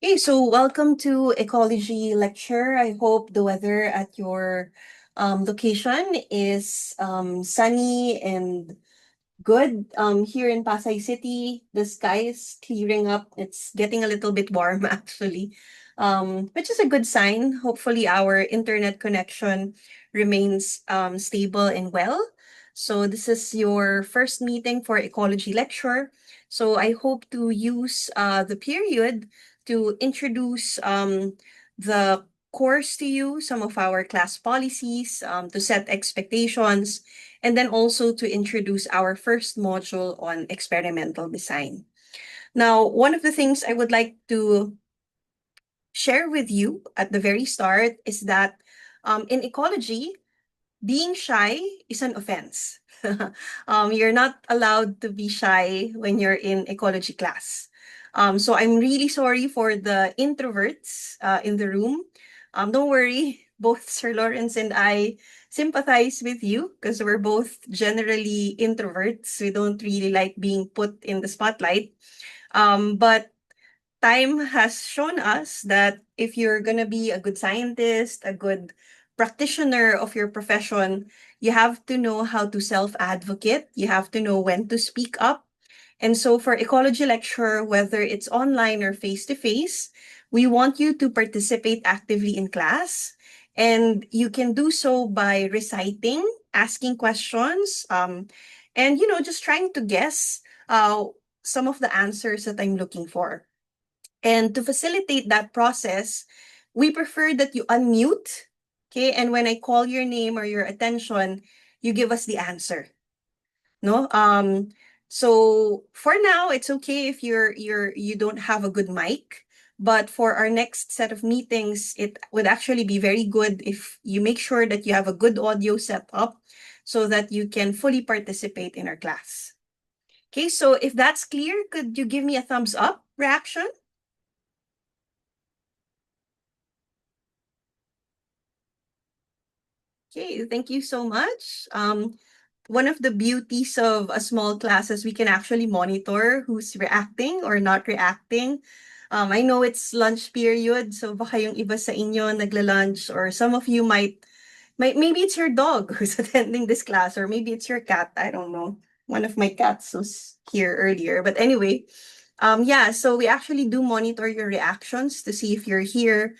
Hey, so welcome to Ecology Lecture. I hope the weather at your location is sunny and good. Here in Pasay City, the sky is clearing up. It's getting a little bit warm actually, which is a good sign. Hopefully, our internet connection remains stable and well. So this is your first meeting for Ecology Lecture. So I hope to use the period to introduce the course to you, some of our class policies, to set expectations, and then also to introduce our first module on experimental design. Now, one of the things I would like to share with you at the very start is that in ecology, being shy is an offense. You're not allowed to be shy when you're in ecology class. So I'm really sorry for the introverts in the room. Don't worry, both Sir Lawrence and I sympathize with you because we're both generally introverts. We don't really like being put in the spotlight. But time has shown us that if you're going to be a good scientist, a good practitioner of your profession, you have to know how to self-advocate. You have to know when to speak up. And so for ecology lecture, whether it's online or face-to-face, we want you to participate actively in class. And you can do so by reciting, asking questions, and, just trying to guess some of the answers that I'm looking for. And to facilitate that process, we prefer that you unmute, okay? And when I call your name or your attention, you give us the answer. No? So for now, it's okay if you don't have a good mic. But for our next set of meetings, it would actually be very good if you make sure that you have a good audio setup so that you can fully participate in our class. Okay, so if that's clear, could you give me a thumbs up reaction? Okay, thank you so much. One of the beauties of a small class is we can actually monitor who's reacting or not reacting. I know it's lunch period, so baka yung iba sa inyo nagla-lunch, or some of you might maybe it's your dog who's attending this class, or maybe it's your cat. I don't know. One of my cats was here earlier. But anyway, yeah, so we actually do monitor your reactions to see if you're here,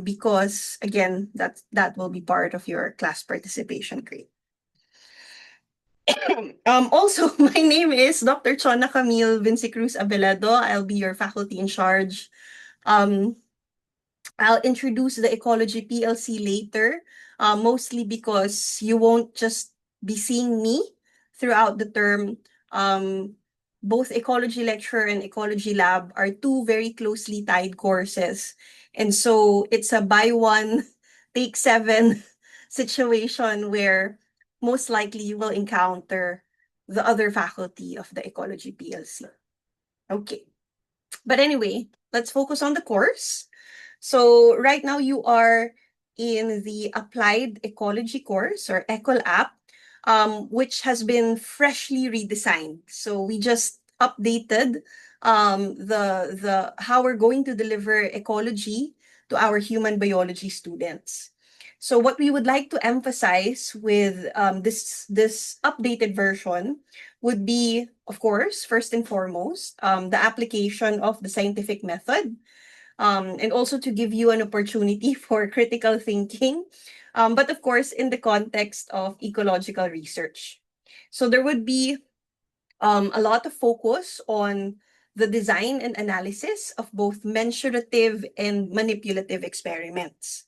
because again, that will be part of your class participation grade. Also, my name is Dr. Chona Camille Vinci Cruz Abelado. I'll be your faculty in charge. Um, I'll introduce the Ecology PLC later, mostly because you won't just be seeing me throughout the term. Both Ecology Lecture and Ecology Lab are two very closely tied courses. And so it's a buy one, take seven situation where most likely you will encounter the other faculty of the Ecology PLC. Okay. But anyway, let's focus on the course. So right now you are in the Applied Ecology course, or ECOL-AP, which has been freshly redesigned. So we just updated the how we're going to deliver ecology to our human biology students. So what we would like to emphasize with this updated version would be, of course, first and foremost, the application of the scientific method, and also to give you an opportunity for critical thinking, but of course, in the context of ecological research. So there would be a lot of focus on the design and analysis of both mensurative and manipulative experiments.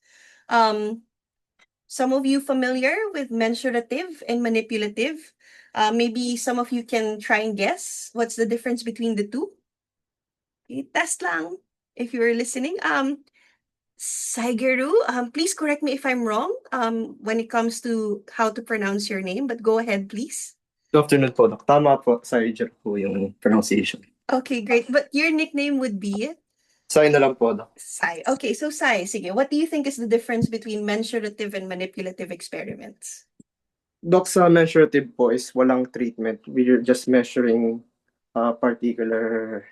Some of you familiar with mensurative and manipulative? Maybe some of you can try and guess what's the difference between the two. Okay, test lang if you're listening. Saigeru, please correct me if I'm wrong when it comes to how to pronounce your name, but go ahead, please. Good afternoon po, Doc. Tama po, Saiger po yung pronunciation. Okay, great. But your nickname would be Sai na lang po, Doc. Sai. Okay, so Sai, sige, what do you think is the difference between mensurative and manipulative experiments? Doc, sa mensurative po is walang treatment. We're just measuring a particular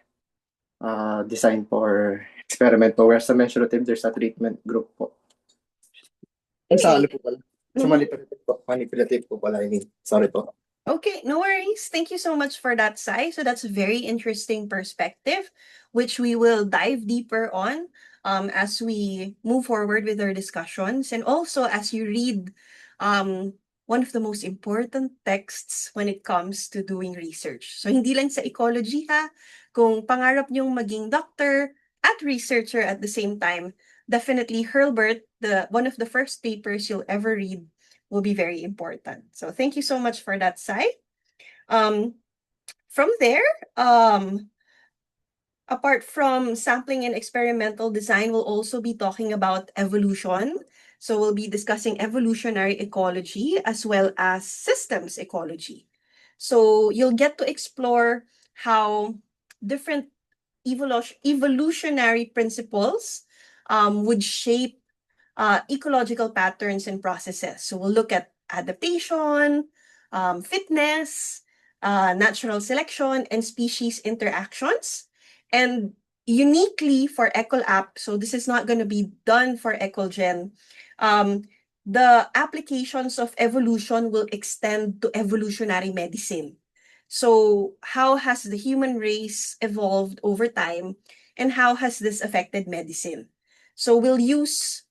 design for experiment po, whereas sa menstruative, there's a treatment group po. Sa ano Okay. po pala? Sa Mhm. manipulative po pala, I mean. Sorry po. Okay, no worries. Thank you so much for that, Sai. So that's a very interesting perspective, which we will dive deeper on as we move forward with our discussions. And also as you read one of the most important texts when it comes to doing research. So hindi lang sa ecology ha, kung pangarap niyong maging doctor at researcher at the same time, definitely Hurlbert, one of the first papers you'll ever read will be very important. So thank you so much for that, Sai. Um, from there, apart from sampling and experimental design, we'll also be talking about evolution. So we'll be discussing evolutionary ecology as well as systems ecology. So you'll get to explore how different evolutionary principles would shape ecological patterns and processes. So we'll look at adaptation, fitness, natural selection, and species interactions. And uniquely for EcoLab, so this is not going to be done for EcoGen, the applications of evolution will extend to evolutionary medicine. So how has the human race evolved over time, and how has this affected medicine? So we'll use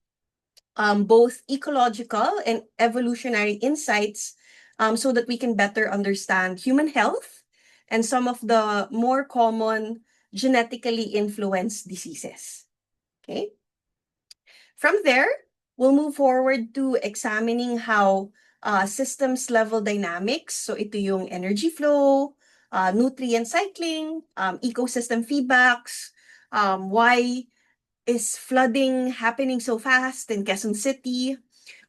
both ecological and evolutionary insights so that we can better understand human health and some of the more common genetically influenced diseases. Okay. From there, we'll move forward to examining how systems level dynamics, so ito yung energy flow, nutrient cycling, ecosystem feedbacks, why is flooding happening so fast in Quezon City?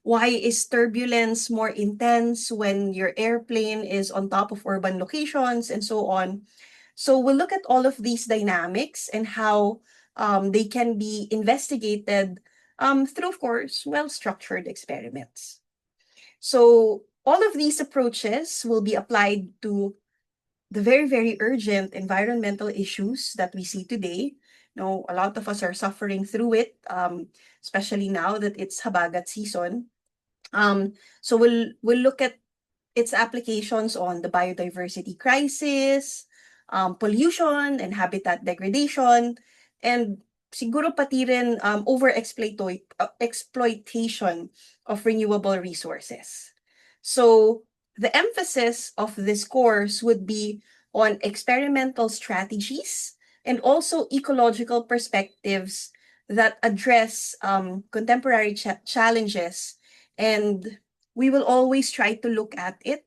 Why is turbulence more intense when your airplane is on top of urban locations and so on? So we'll look at all of these dynamics and how they can be investigated through, of course, well-structured experiments. So all of these approaches will be applied to the very, very urgent environmental issues that we see today. A lot of us are suffering through it, especially now that it's habagat season. So we'll look at its applications on the biodiversity crisis, pollution and habitat degradation, and siguro pati rin exploitation of renewable resources. So the emphasis of this course would be on experimental strategies and also ecological perspectives that address contemporary challenges, and we will always try to look at it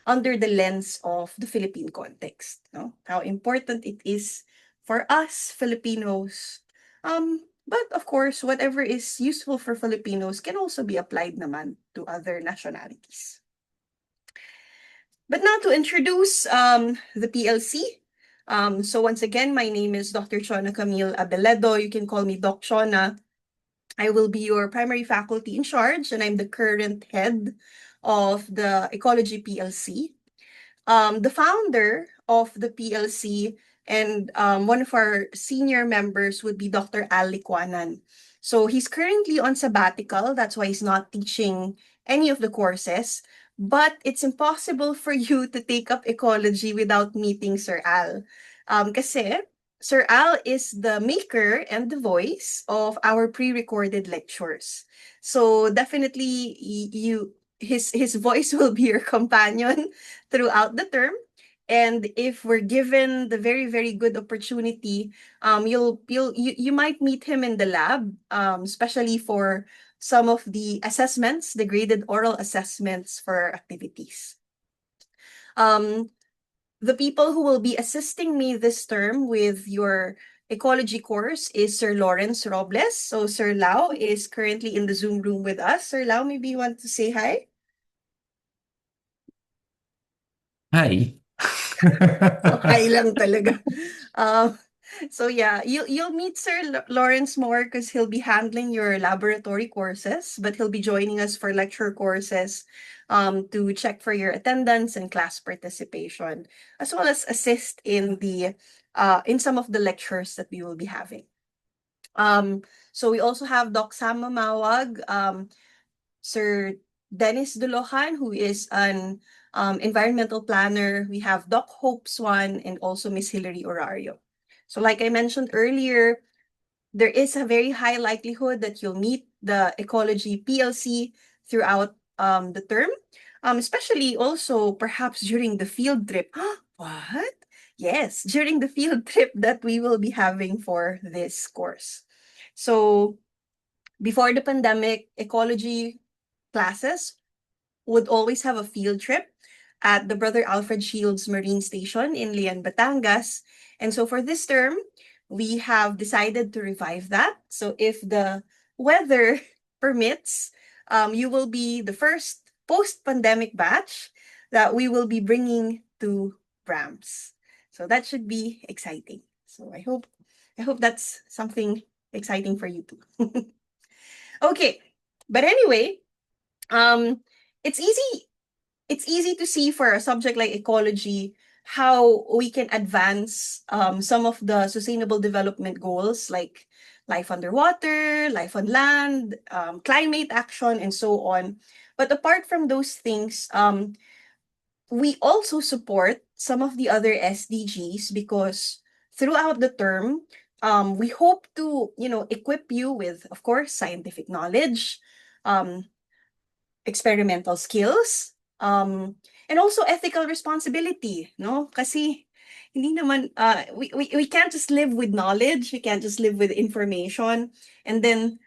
under the lens of the Philippine context. No? How important it is for us Filipinos. But of course, whatever is useful for Filipinos can also be applied naman to other nationalities. But now to introduce the PLC. So once again, my name is Dr. Chona Camille Abeledo. You can call me Doc Chona. I will be your primary faculty in charge, and I'm the current head of the Ecology PLC. The founder of the PLC and one of our senior members would be Dr. Al Liquanan. So he's currently on sabbatical. That's why he's not teaching any of the courses. But it's impossible for you to take up ecology without meeting Sir Al. Kasi Sir Al is the maker and the voice of our pre-recorded lectures. So definitely his voice will be your companion throughout the term. And if we're given the very, very good opportunity, you might meet him in the lab, especially for some of the assessments, the graded oral assessments for activities. The people who will be assisting me this term with your ecology course is Sir Lawrence Robles. So Sir Lau is currently in the Zoom room with us. Sir Lau, maybe you want to say hi? Hi. Hi lang talaga. So yeah, you'll meet Sir Lawrence more because he'll be handling your laboratory courses, but he'll be joining us for lecture courses to check for your attendance and class participation, as well as assist in some of the lectures that we will be having. So we also have Doc Sam Mamawag, Sir Dennis Dulohan, who is an environmental planner. We have Doc Hope Swan and also Miss Hilary Orario. So like I mentioned earlier, there is a very high likelihood that you'll meet the Ecology PLC throughout the term, especially also perhaps during the field trip. What? Yes, during the field trip that we will be having for this course. So before the pandemic, ecology classes would always have a field trip at the Brother Alfred Shields Marine Station in Lian, Batangas. And so for this term, we have decided to revive that. So if the weather permits, you will be the first post-pandemic batch that we will be bringing to Brams. So that should be exciting. So I hope that's something exciting for you too. Okay, but anyway, it's easy to see for a subject like ecology how we can advance some of the sustainable development goals like life underwater, life on land, climate action, and so on. But apart from those things, we also support some of the other SDGs because throughout the term, we hope to, equip you with, of course, scientific knowledge, um, experimental skills, and also ethical responsibility, no? Kasi hindi naman, we can't just live with knowledge, we can't just live with information, and then,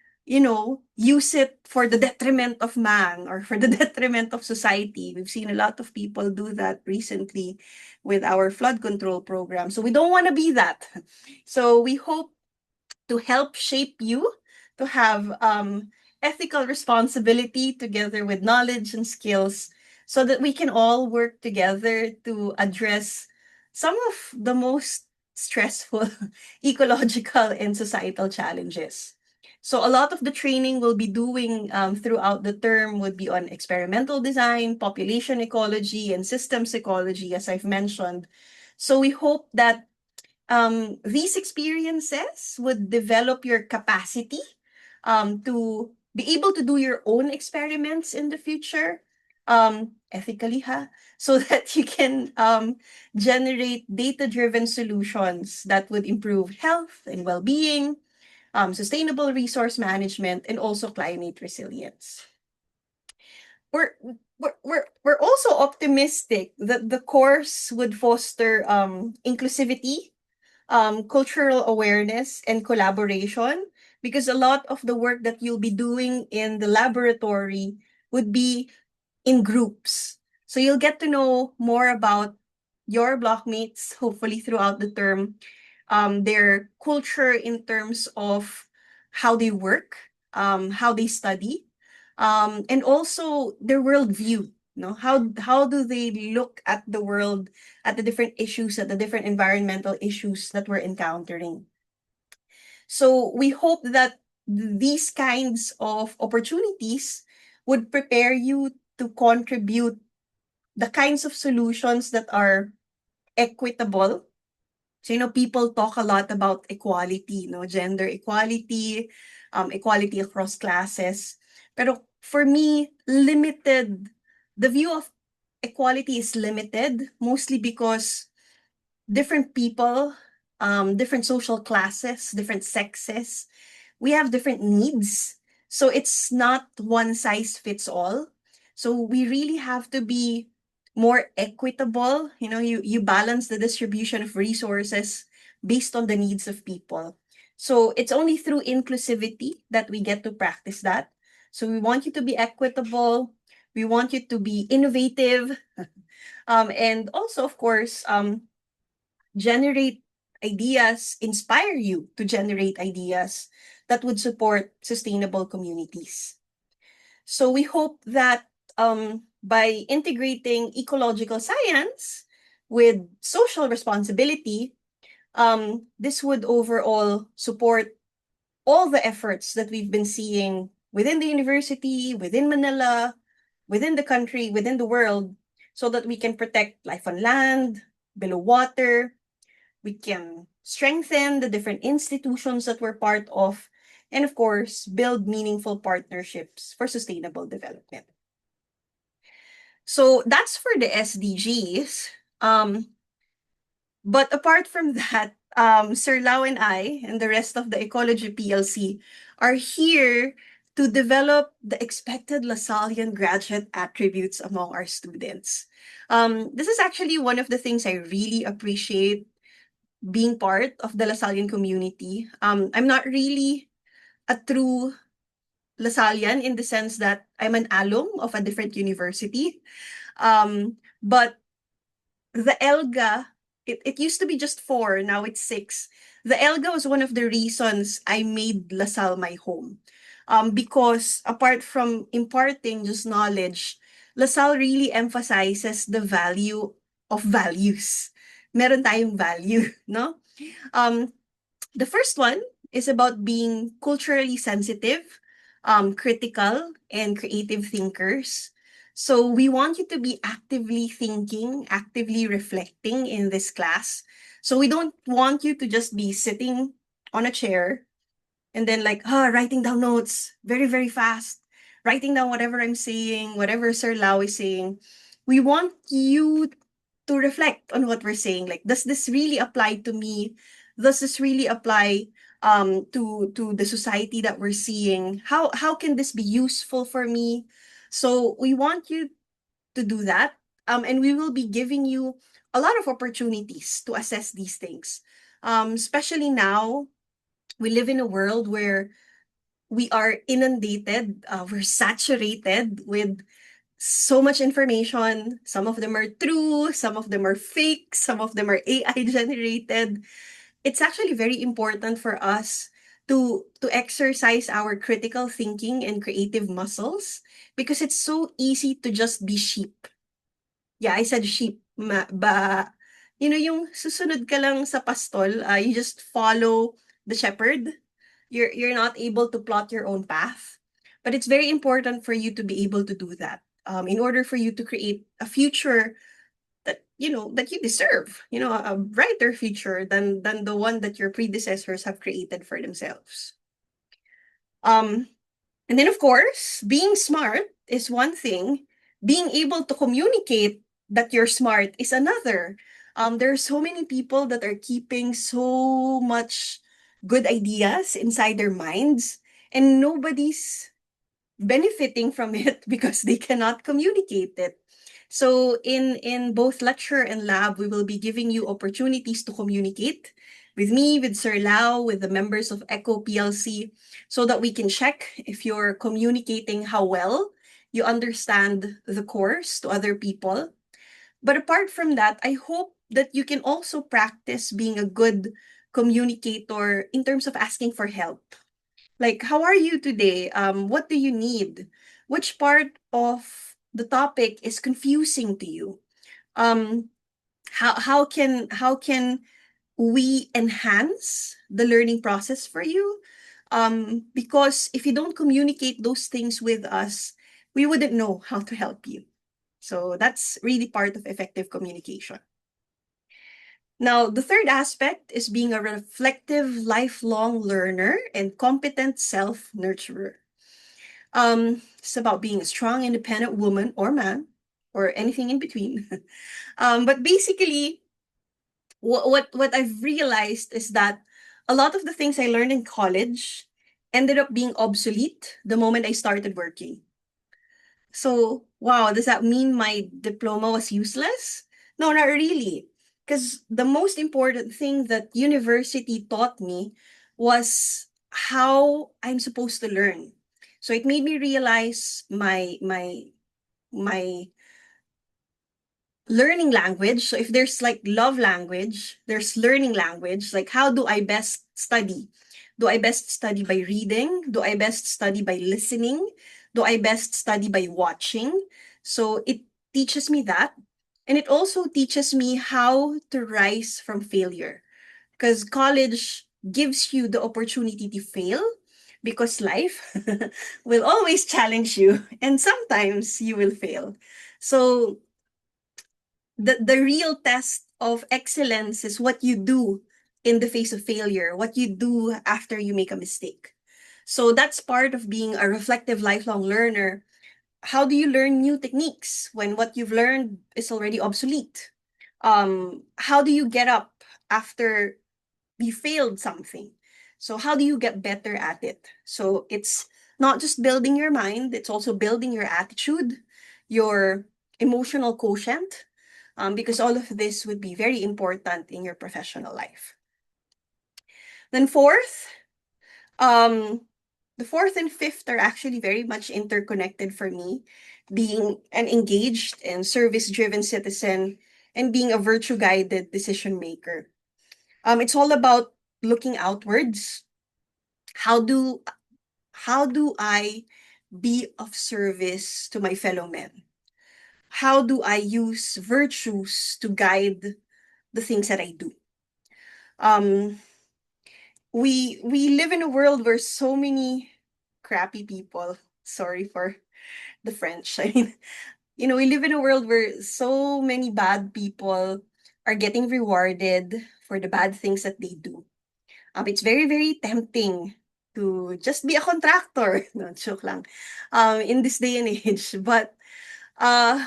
use it for the detriment of man or for the detriment of society. We've seen a lot of people do that recently with our flood control program. So we don't want to be that. So we hope to help shape you to have ethical responsibility together with knowledge and skills so that we can all work together to address some of the most stressful ecological and societal challenges. So a lot of the training we'll be doing throughout the term would be on experimental design, population ecology, and systems ecology, as I've mentioned. So we hope that these experiences would develop your capacity to be able to do your own experiments in the future, ethically, so that you can generate data-driven solutions that would improve health and well-being, sustainable resource management, and also climate resilience. We're also optimistic that the course would foster inclusivity, cultural awareness, and collaboration, because a lot of the work that you'll be doing in the laboratory would be in groups. So you'll get to know more about your blockmates, hopefully throughout the term, their culture in terms of how they work, how they study, and also their worldview. How do they look at the world, at the different issues, at the different environmental issues that we're encountering? So we hope that these kinds of opportunities would prepare you to contribute the kinds of solutions that are equitable. So, people talk a lot about equality, gender equality, equality across classes. Pero for me, the view of equality is limited, mostly because different people, different social classes, different sexes, we have different needs. So it's not one size fits all. So we really have to be more equitable. You balance the distribution of resources based on the needs of people. So it's only through inclusivity that we get to practice that. So we want you to be equitable. We want you to be innovative. And also, of course, generate ideas, inspire you to generate ideas that would support sustainable communities. So we hope that by integrating ecological science with social responsibility, this would overall support all the efforts that we've been seeing within the university, within Manila, within the country, within the world, so that we can protect life on land, below water. We can strengthen the different institutions that we're part of, and of course, build meaningful partnerships for sustainable development. So that's for the SDGs. But apart from that, Sir Lau and I and the rest of the Ecology PLC are here to develop the expected Lasallian graduate attributes among our students. This is actually one of the things I really appreciate being part of the Lasallian community. I'm not really a true Lasallian in the sense that I'm an alum of a different university. But the ELGA, it used to be just 4, now it's 6. The ELGA was one of the reasons I made LaSalle my home. Because apart from imparting just knowledge, LaSalle really emphasizes the value of values. Meron tayong value, no? The first one is about being culturally sensitive, critical, and creative thinkers. So we want you to be actively thinking, actively reflecting in this class. So we don't want you to just be sitting on a chair and then writing down notes very, very fast, writing down whatever I'm saying, whatever Sir Lau is saying. We want you to reflect on what we're saying. Like, does this really apply to me? Does this really apply to the society that we're seeing? How can this be useful for me? So we want you to do that. And we will be giving you a lot of opportunities to assess these things. Especially now, we live in a world where we are inundated, we're saturated with so much information. Some of them are true, some of them are fake, some of them are AI generated. It's actually very important for us to exercise our critical thinking and creative muscles because it's so easy to just be sheep. Yeah, I said sheep. Yung susunod ka lang sa pastol, you just follow the shepherd. You're not able to plot your own path. But it's very important for you to be able to do that. In order for you to create a future that that you deserve, a brighter future than the one that your predecessors have created for themselves. And then of course, being smart is one thing. Being able to communicate that you're smart is another. There are so many people that are keeping so much good ideas inside their minds, and nobody's benefiting from it because they cannot communicate it. So in both lecture and lab, we will be giving you opportunities to communicate with me, with Sir Lau, with the members of ECO PLC, so that we can check if you're communicating how well you understand the course to other people. But apart from that, I hope that you can also practice being a good communicator in terms of asking for help. Like, how are you today? What do you need? Which part of the topic is confusing to you? How can we enhance the learning process for you? Because if you don't communicate those things with us, we wouldn't know how to help you. So that's really part of effective communication. Now, the third aspect is being a reflective, lifelong learner and competent self-nurturer. It's about being a strong, independent woman or man, or anything in between. But basically, what I've realized is that a lot of the things I learned in college ended up being obsolete the moment I started working. So, wow, does that mean my diploma was useless? No, not really. Because the most important thing that university taught me was how I'm supposed to learn. So it made me realize my learning language. So if there's like love language, there's learning language. Like, how do I best study? Do I best study by reading? Do I best study by listening? Do I best study by watching? So it teaches me that. And it also teaches me how to rise from failure. Because college gives you the opportunity to fail because life will always challenge you and sometimes you will fail. So the real test of excellence is what you do in the face of failure, what you do after you make a mistake. So that's part of being a reflective lifelong learner. How do you learn new techniques when what you've learned is already obsolete? How do you get up after you failed something? So how do you get better at it? So it's not just building your mind, it's also building your attitude, your emotional quotient, because all of this would be very important in your professional life. Then um, the fourth and fifth are actually very much interconnected for me, being an engaged and service-driven citizen and being a virtue-guided decision maker. It's all about looking outwards. How do I be of service to my fellow men? How do I use virtues to guide the things that I do? We live in a world where so many crappy people, sorry for the French, I mean, we live in a world where so many bad people are getting rewarded for the bad things that they do. It's very, very tempting to just be a contractor. No, joke lang. In this day and age. But uh,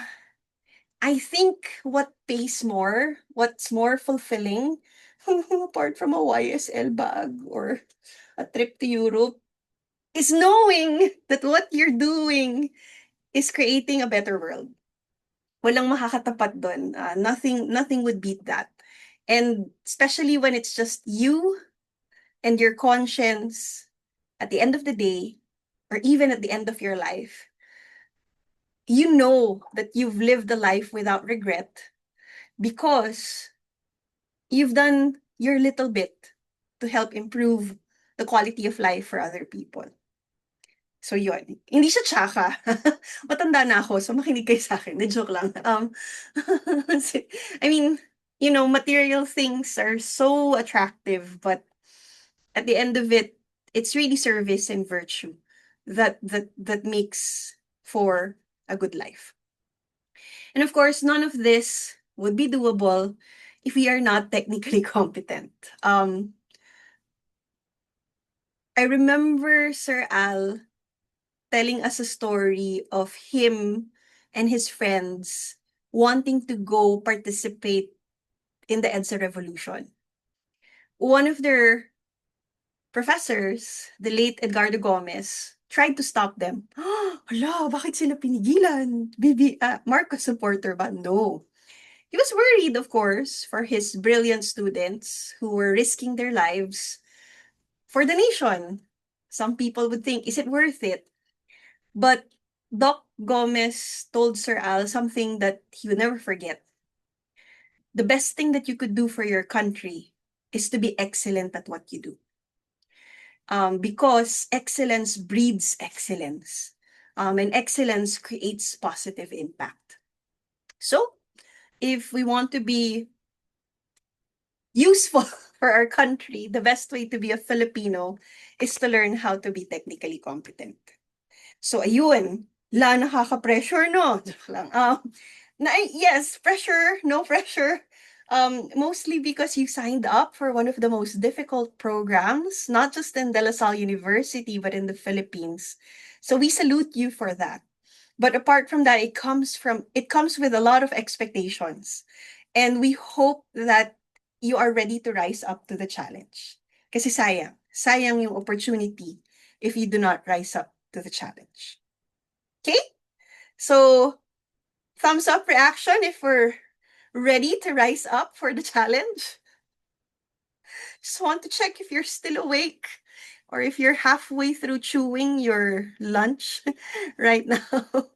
I think what pays more, what's more fulfilling, apart from a YSL bag or a trip to Europe, is knowing that what you're doing is creating a better world. Walang makakatapat dun. Nothing would beat that. And especially when it's just you and your conscience at the end of the day, or even at the end of your life, you know that you've lived a life without regret because you've done your little bit to help improve the quality of life for other people. So yun. Hindi siya tsaka. Matanda na ako, so makinig kayo sa akin. Joke lang. I mean, material things are so attractive, but at the end of it, it's really service and virtue that makes for a good life. And of course, none of this would be doable if we are not technically competent. I remember Sir Al telling us a story of him and his friends wanting to go participate in the EDSA revolution. One of their professors, the late Edgardo Gomez, tried to stop them. Hala, bakit sila pinigilan? Marcos supporter ba? No. He was worried, of course, for his brilliant students who were risking their lives for the nation. Some people would think, is it worth it? But Doc Gomez told Sir Al something that he would never forget. The best thing that you could do for your country is to be excellent at what you do. Because excellence breeds excellence. And excellence creates positive impact. So, if we want to be useful for our country, the best way to be a Filipino is to learn how to be technically competent. So, ayun. Nakaka-pressure, no? Joke lang. Yes, pressure, no pressure. Mostly because you signed up for one of the most difficult programs, not just in De La Salle University, but in the Philippines. So we salute you for that. But apart from that, it comes with a lot of expectations. And we hope that you are ready to rise up to the challenge. Kasi sayang yung opportunity if you do not rise up to the challenge. Okay? So, thumbs up reaction if we're ready to rise up for the challenge. Just want to check if you're still awake or if you're halfway through chewing your lunch right now.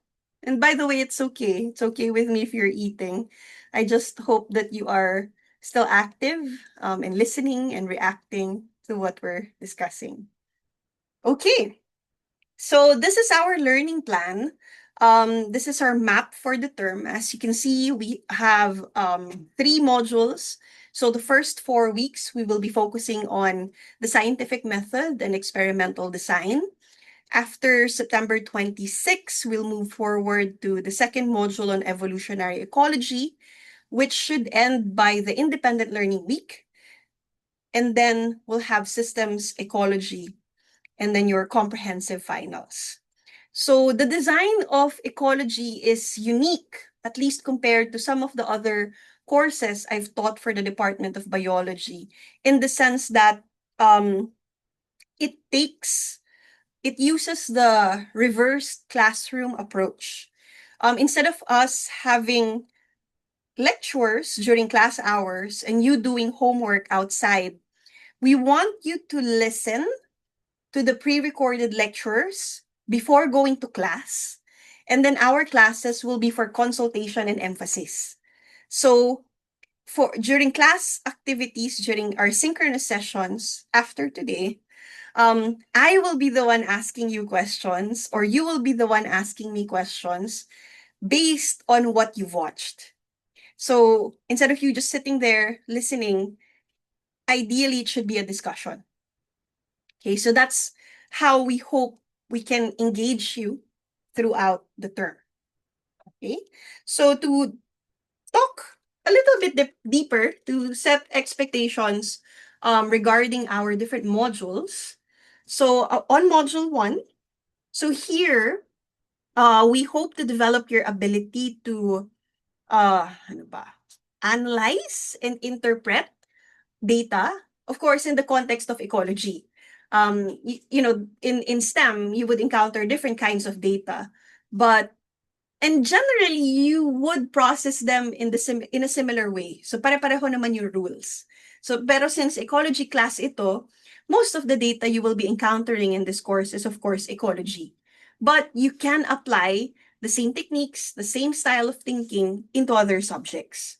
And by the way, it's okay. It's okay with me if you're eating. I just hope that you are still active and listening and reacting to what we're discussing. Okay. So this is our learning plan. This is our map for the term. As you can see, we have 3 modules. So the first 4 weeks, we will be focusing on the scientific method and experimental design. After September 26, we'll move forward to the second module on evolutionary ecology, which should end by the Independent Learning Week. and then we'll have systems ecology, and then your comprehensive finals. So the design of ecology is unique, at least compared to some of the other courses I've taught for the Department of Biology, in the sense that it uses the reverse classroom approach. Instead of us having lectures during class hours and you doing homework outside, we want you to listen to the pre-recorded lectures before going to class. And then our classes will be for consultation and emphasis. So during class activities, during our synchronous sessions after today, I will be the one asking you questions, or you will be the one asking me questions based on what you've watched. So instead of you just sitting there listening, ideally it should be a discussion. Okay, so that's how we hope we can engage you throughout the term. Okay, so to talk a little bit deeper, to set expectations regarding our different modules. So on module 1, so here we hope to develop your ability to analyze and interpret data, of course, in the context of ecology. In STEM, you would encounter different kinds of data, and generally, you would process them in a similar way. So pare-pareho naman yung rules. So, pero since ecology class ito, most of the data you will be encountering in this course is, of course, ecology. But you can apply the same techniques, the same style of thinking into other subjects.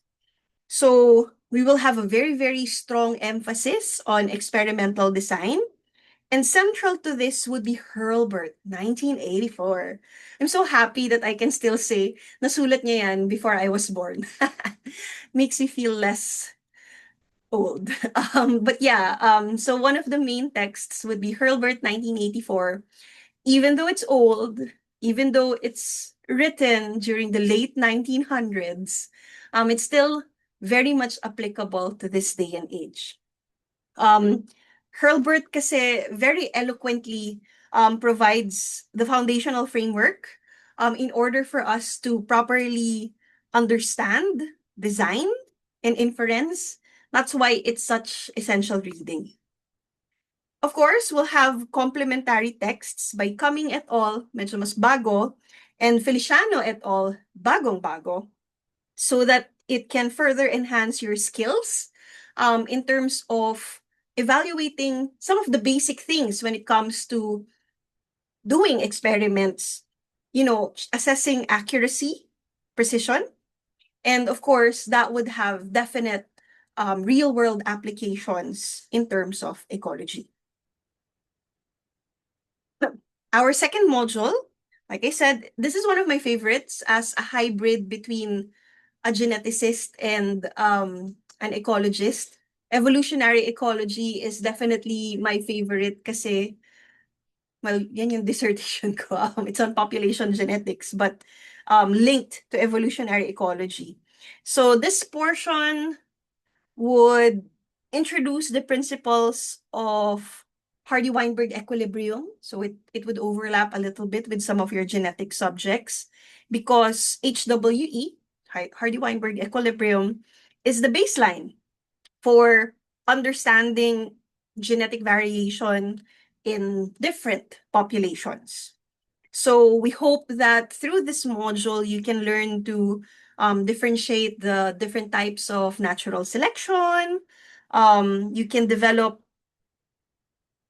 So we will have a very, very strong emphasis on experimental design. And central to this would be Hurlburt, 1984. I'm so happy that I can still say, nasulat niya yan before I was born. Makes me feel less old. But yeah, so one of the main texts would be Hurlburt, 1984. Even though it's old, even though it's written during the late 1900s, it's still very much applicable to this day and age. Hurlburt kasi very eloquently provides the foundational framework in order for us to properly understand design and inference. That's why it's such essential reading. Of course, we'll have complementary texts by Cumming et al., medyo mas bago, and Feliciano et al., bagong-bago, so that it can further enhance your skills in terms of evaluating some of the basic things when it comes to doing experiments, assessing accuracy, precision, and of course, that would have definite real-world applications in terms of ecology. Our second module, like I said, this is one of my favorites as a hybrid between a geneticist and an ecologist. Evolutionary ecology is definitely my favorite kasi, well, yan yung dissertation ko. It's on population genetics, but linked to evolutionary ecology. So this portion would introduce the principles of Hardy-Weinberg equilibrium. So it would overlap a little bit with some of your genetic subjects because HWE, Hardy-Weinberg equilibrium, is the baseline for understanding genetic variation in different populations. So we hope that through this module, you can learn to differentiate the different types of natural selection. You can develop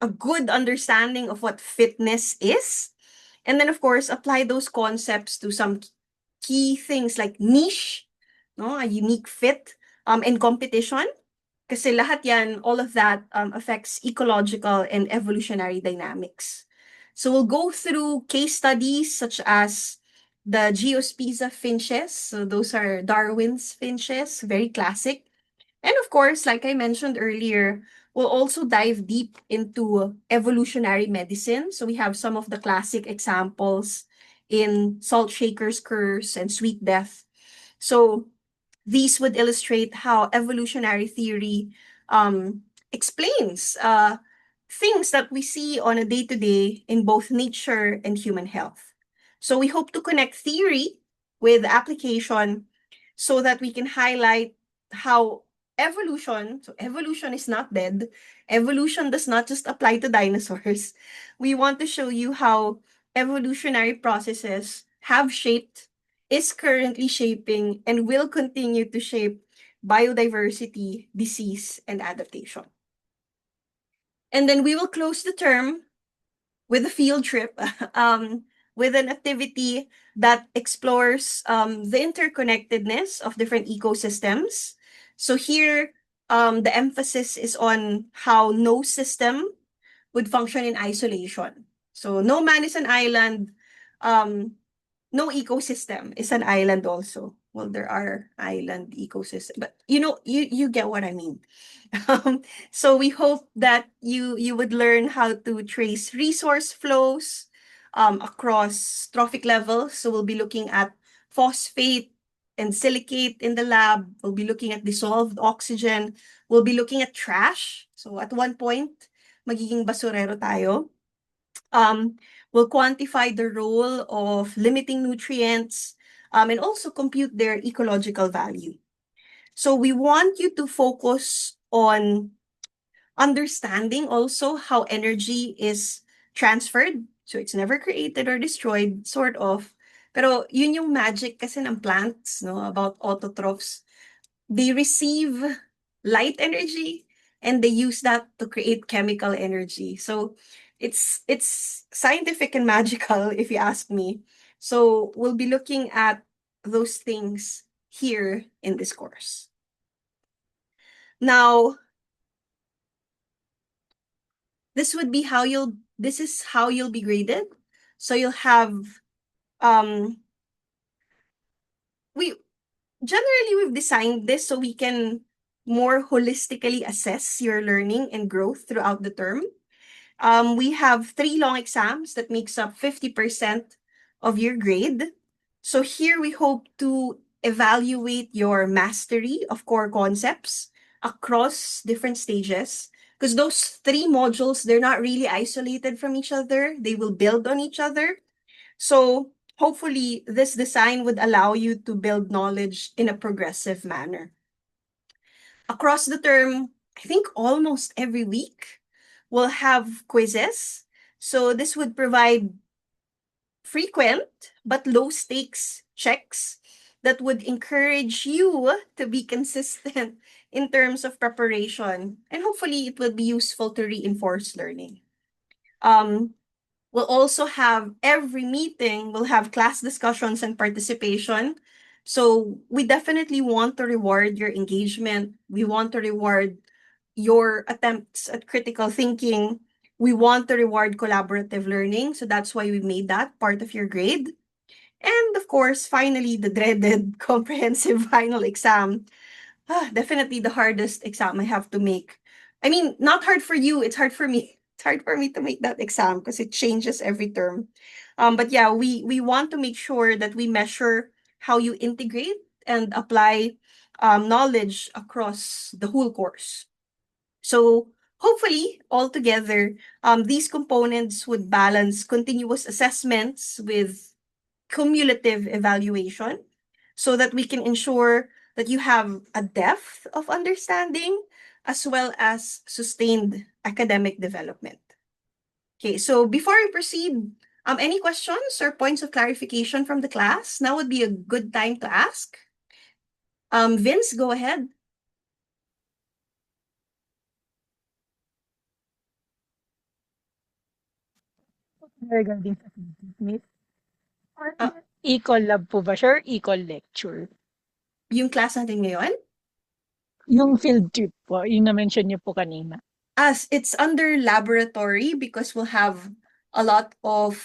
a good understanding of what fitness is. And then, of course, apply those concepts to some key things like niche, no, a unique fit, and competition. Kasi lahat yan, all of that affects ecological and evolutionary dynamics. So we'll go through case studies such as the Geospiza finches. So those are Darwin's finches, very classic. And of course, like I mentioned earlier, we'll also dive deep into evolutionary medicine. So we have some of the classic examples in Salt Shaker's Curse and Sweet Death. So these would illustrate how evolutionary theory explains things that we see on a day-to-day in both nature and human health. So we hope to connect theory with application so that we can highlight how evolution is not dead. Evolution does not just apply to dinosaurs. We want to show you how evolutionary processes have shaped, is currently shaping, and will continue to shape biodiversity, disease, and adaptation. And then we will close the term with a field trip, with an activity that explores the interconnectedness of different ecosystems. So here, the emphasis is on how no system would function in isolation. So no man is an island. No ecosystem is an island also. Well, there are island ecosystem, but you get what I mean. So we hope that you would learn how to trace resource flows across trophic levels. So we'll be looking at phosphate and silicate in the lab. We'll be looking at dissolved oxygen. We'll be looking at trash. So at one point, magiging basurero tayo. We'll quantify the role of limiting nutrients and also compute their ecological value. So we want you to focus on understanding also how energy is transferred. So it's never created or destroyed, sort of. Pero yun yung magic kasi ng plants, no, about autotrophs. They receive light energy and they use that to create chemical energy. So it's scientific and magical if you ask me. So we'll be looking at those things here in this course. Now, this is how you'll be graded. So you'll have we generally we've designed this so we can more holistically assess your learning and growth throughout the term. We have 3 long exams that makes up 50% of your grade. So here we hope to evaluate your mastery of core concepts across different stages, because those 3 modules, they're not really isolated from each other. They will build on each other. So hopefully this design would allow you to build knowledge in a progressive manner. Across the term, I think almost every week, we'll have quizzes. So this would provide frequent but low stakes checks that would encourage you to be consistent in terms of preparation. And hopefully it will be useful to reinforce learning. We'll also have every meeting, we'll have class discussions and participation. So we definitely want to reward your engagement. We want to reward your attempts at critical thinking. We want to reward collaborative learning. So that's why we made that part of your grade. And of course, finally, the dreaded comprehensive final exam. Definitely the hardest exam I have to make. I mean, not hard for you, it's hard for me. It's hard for me to make that exam because it changes every term. But yeah, we want to make sure that we measure how you integrate and apply knowledge across the whole course. So hopefully, altogether, these components would balance continuous assessments with cumulative evaluation so that we can ensure that you have a depth of understanding as well as sustained academic development. Okay, so before we proceed, any questions or points of clarification from the class? Now would be a good time to ask. Vince, go ahead. Regarding sa Miss, or Ah. Ecol Lab po ba siya or Ecol Lecture? Yung class natin ngayon? Yung field trip po, yung na-mention niyo po kanina. As it's under laboratory because we'll have a lot of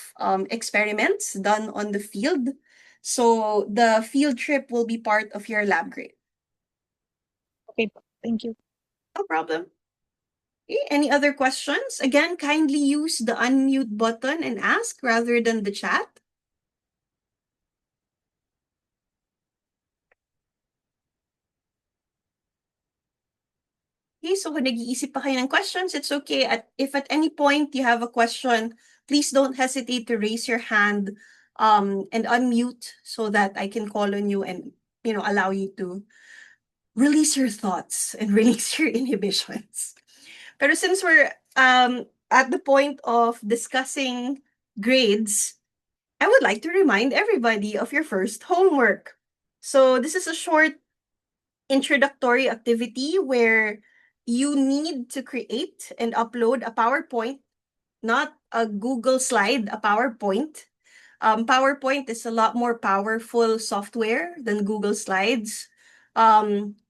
experiments done on the field. So the field trip will be part of your lab grade. Okay po, thank you. No problem. Okay, any other questions? Again, kindly use the unmute button and ask rather than the chat. Okay, so kung nag-iisip pa kayo ng questions, it's okay. If at any point you have a question, please don't hesitate to raise your hand and unmute so that I can call on you and allow you to release your thoughts and release your inhibitions. Pero since we're at the point of discussing grades, I would like to remind everybody of your first homework. So this is a short introductory activity where you need to create and upload a PowerPoint, not a Google slide, a PowerPoint. PowerPoint is a lot more powerful software than Google Slides.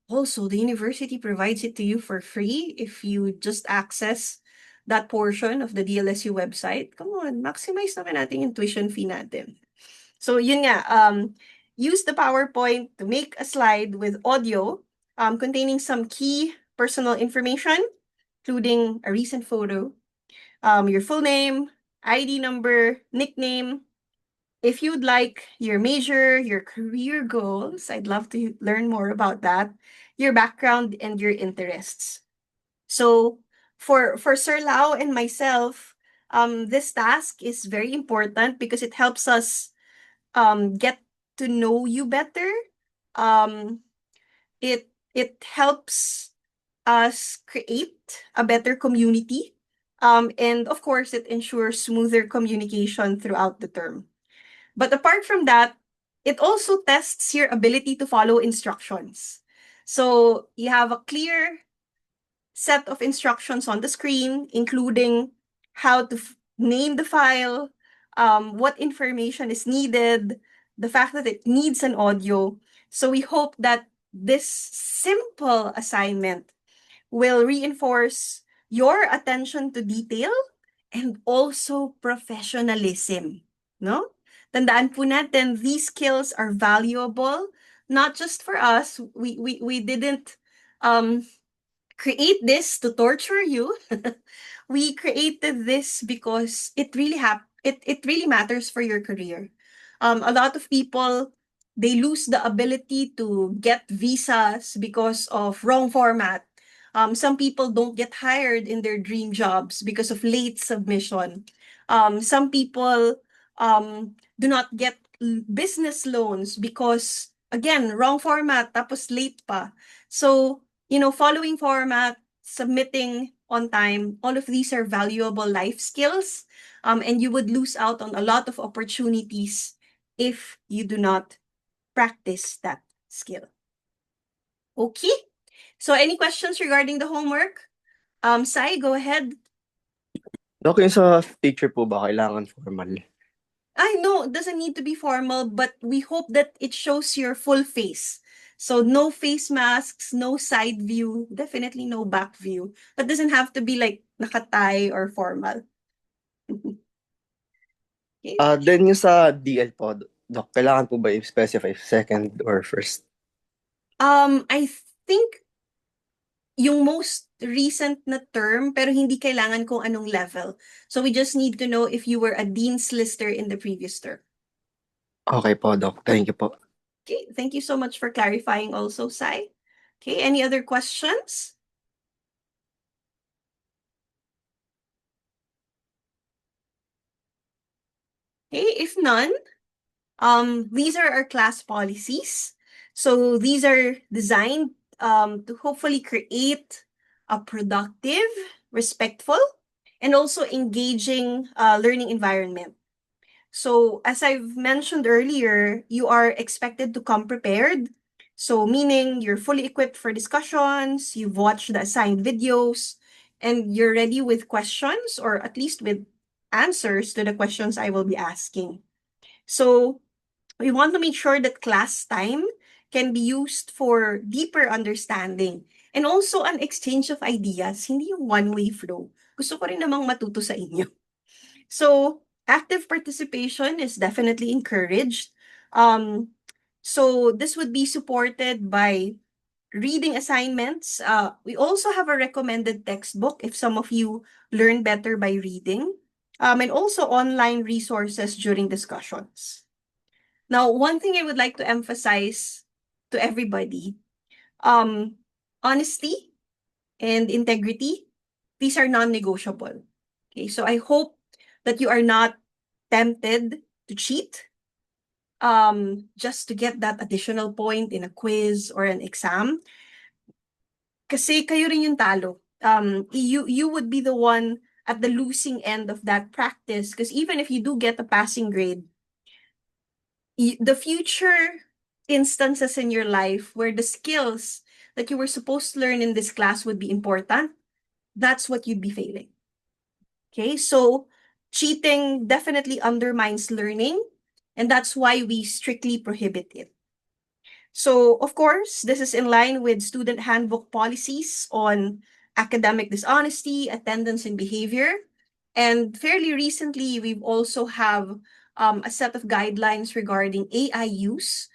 Also, the university provides it to you for free if you just access that portion of the DLSU website. Come on, maximize naman natin yung tuition fee natin. So yun nga, use the PowerPoint to make a slide with audio containing some key personal information, including a recent photo, your full name, ID number, nickname. If you'd like your major, your career goals, I'd love to learn more about that, your background and your interests. So for Sir Lau and myself, this task is very important because it helps us get to know you better. It helps us create a better community. And of course, it ensures smoother communication throughout the term. But apart from that, it also tests your ability to follow instructions. So you have a clear set of instructions on the screen, including how to name the file, what information is needed, the fact that it needs an audio. So we hope that this simple assignment will reinforce your attention to detail and also professionalism, no? Tandaan po natin, these skills are valuable, not just for us. We didn't create this to torture you. We created this because it really matters for your career. A lot of people, they lose the ability to get visas because of wrong format. Some people don't get hired in their dream jobs because of late submission. Some people do not get business loans because, again, wrong format, tapos late pa. So, following format, submitting on time, all of these are valuable life skills. And you would lose out on a lot of opportunities if you do not practice that skill. Okay? So any questions regarding the homework? Sai, go ahead. Dok, yung sa picture po ba kailangan formal? I know it doesn't need to be formal, but we hope that it shows your full face. So no face masks, no side view, definitely no back view. But doesn't have to be like nakatie or formal. Okay. Then yung sa DL po, Dok, kailangan po ba i-specify second or first? I think yung most recent na term, pero hindi kailangan kung anong level. So we just need to know if you were a Dean's Lister in the previous term. Okay po, Dok. Thank you po. Okay, thank you so much for clarifying also, Sai. Okay, any other questions? Okay, if none, these are our class policies. So these are designed to hopefully create a productive, respectful, and also engaging learning environment. So as I've mentioned earlier, you are expected to come prepared. So meaning you're fully equipped for discussions, you've watched the assigned videos, and you're ready with questions or at least with answers to the questions I will be asking. So we want to make sure that class time can be used for deeper understanding and also an exchange of ideas, hindi yung one-way flow. Gusto ko rin namang matuto sa inyo. So active participation is definitely encouraged. So this would be supported by reading assignments. We also have a recommended textbook if some of you learn better by reading, and also online resources during discussions. Now, one thing I would like to emphasize to everybody, honesty and integrity. These are non-negotiable. Okay, so I hope that you are not tempted to cheat just to get that additional point in a quiz or an exam. Kasi kayo rin yung talo. You would be the one at the losing end of that practice, because even if you do get a passing grade, the future instances in your life where the skills that you were supposed to learn in this class would be important, that's what you'd be failing. Okay, so cheating definitely undermines learning, and that's why we strictly prohibit it. So, of course, this is in line with student handbook policies on academic dishonesty, attendance, and behavior. And fairly recently, we've also have a set of guidelines regarding AI use,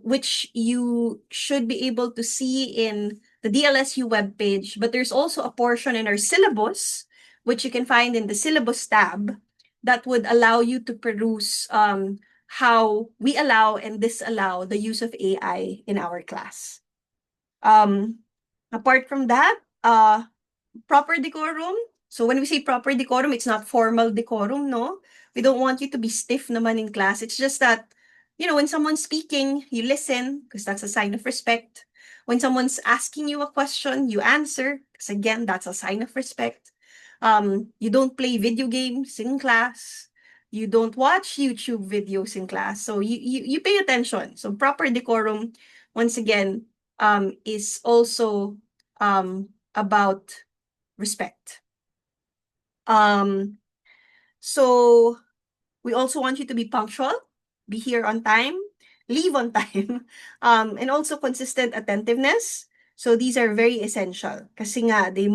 which you should be able to see in the DLSU webpage. But there's also a portion in our syllabus, which you can find in the syllabus tab, that would allow you to peruse how we allow and disallow the use of AI in our class. Apart from that, proper decorum. So when we say proper decorum, it's not formal decorum, no? We don't want you to be stiff naman in class. It's just that, when someone's speaking, you listen, because that's a sign of respect. When someone's asking you a question, you answer, because again, that's a sign of respect. You don't play video games in class. You don't watch YouTube videos in class. So you pay attention. So proper decorum, once again, is also about respect. So we also want you to be punctual, be here on time, leave on time, and also consistent attentiveness. So these are very essential kasi nga they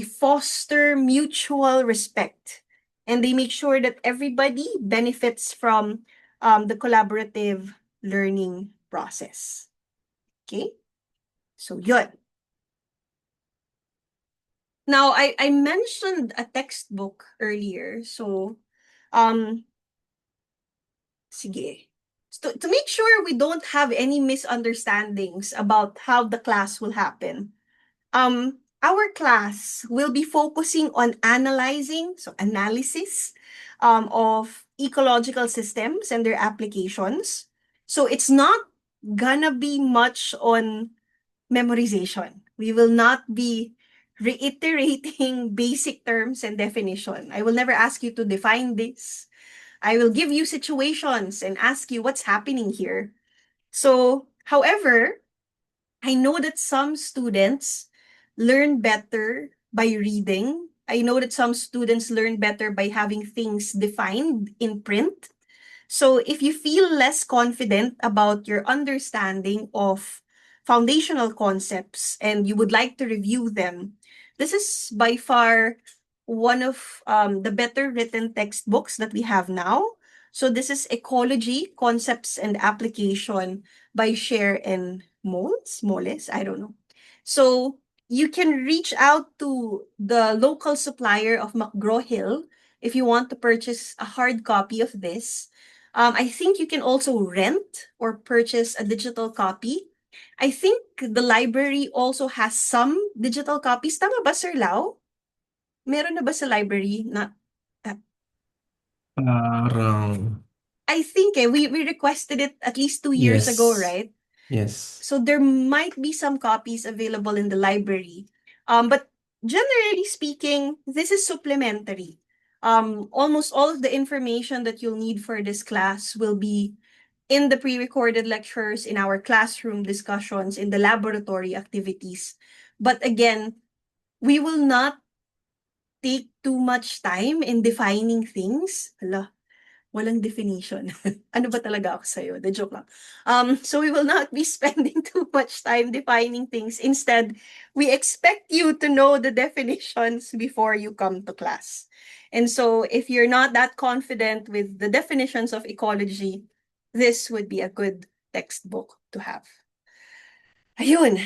foster mutual respect, and they make sure that everybody benefits from the collaborative learning process. Okay? So yun. Now, I mentioned a textbook earlier. So, sige. To make sure we don't have any misunderstandings about how the class will happen, our class will be focusing on analysis of ecological systems and their applications. So it's not gonna be much on memorization. We will not be reiterating basic terms and definition. I will never ask you to define this. I will give you situations and ask you what's happening here. So, however, I know that some students learn better by reading. I know that some students learn better by having things defined in print. So if you feel less confident about your understanding of foundational concepts and you would like to review them, this is by far one of the better written textbooks that we have now. So this is Ecology, Concepts and Application by Share and Moles, I don't know. So you can reach out to the local supplier of McGraw-Hill if you want to purchase a hard copy of this. I think you can also rent or purchase a digital copy. I think the library also has some digital copies. Tama ba, Sir Lau? Meron na ba sa library na Parang, I think we requested it at least 2 years ago, yes. right? Yes. So there might be some copies available in the library. But generally speaking, this is supplementary. Almost all of the information that you'll need for this class will be in the pre-recorded lectures, in our classroom discussions, in the laboratory activities. But again, we will not take too much time in defining things. Hala, walang definition. Ano ba talaga ako sa'yo? The joke lang. So we will not be spending too much time defining things. Instead, we expect you to know the definitions before you come to class. And so if you're not that confident with the definitions of ecology, this would be a good textbook to have. Ayun.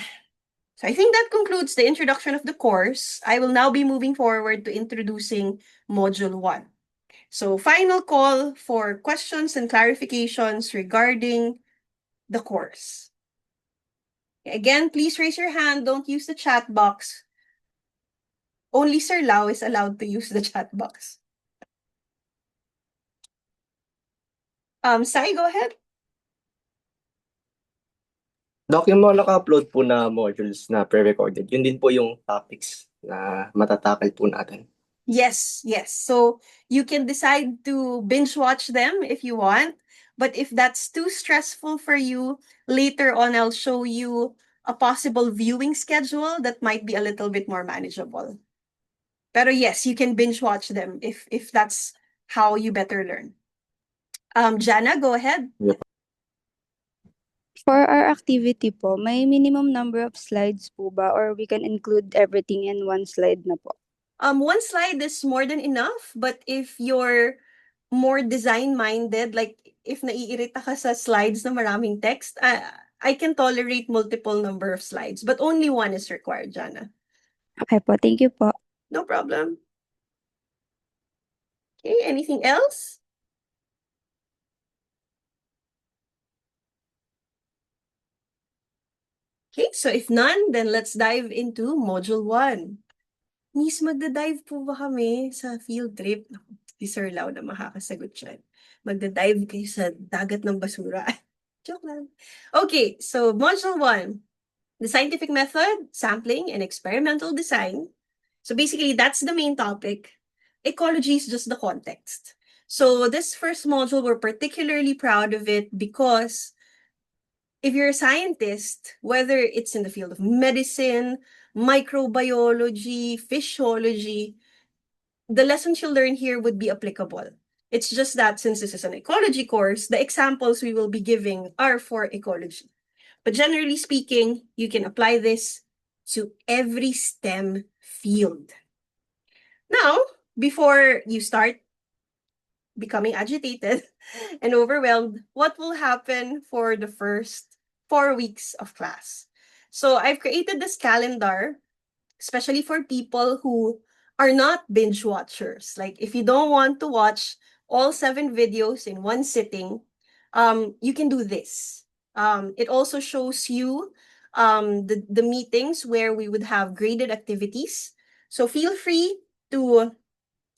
So I think that concludes the introduction of the course. I will now be moving forward to introducing Module 1. So final call for questions and clarifications regarding the course. Again, please raise your hand. Don't use the chat box. Only Sir Lau is allowed to use the chat box. Sai, go ahead. Doc, yung mga naka-upload po na modules na pre-recorded, yun din po yung topics na matatakal po natin. Yes, yes. So you can decide to binge watch them if you want. But if that's too stressful for you, later on I'll show you a possible viewing schedule that might be a little bit more manageable. Pero yes, you can binge watch them if that's how you better learn. Jana, go ahead. For our activity po, may minimum number of slides po ba or we can include everything in one slide na po? One slide is more than enough, but if you're more design-minded, like if naiirita ka sa slides na maraming text, I can tolerate multiple number of slides, but only one is required, Jana. Okay po, thank you po. No problem. Okay, anything else? Okay, so if none, then let's dive into Module 1. Miss, magda-dive po ba kami sa field trip? Naku, si Sir Lau na makakasagot siya. Magda-dive kayo sa dagat ng basura. Joke lang. Okay, so Module 1, the scientific method, sampling, and experimental design. So basically, that's the main topic. Ecology is just the context. So this first module, we're particularly proud of it because if you're a scientist, whether it's in the field of medicine, microbiology, physiology, the lessons you'll learn here would be applicable. It's just that since this is an ecology course, the examples we will be giving are for ecology. But generally speaking, you can apply this to every STEM field. Now, before you start becoming agitated and overwhelmed, what will happen for the first 4 weeks of class? So I've created this calendar, especially for people who are not binge watchers. Like if you don't want to watch all 7 videos in one sitting, you can do this. It also shows you the meetings where we would have graded activities. So feel free to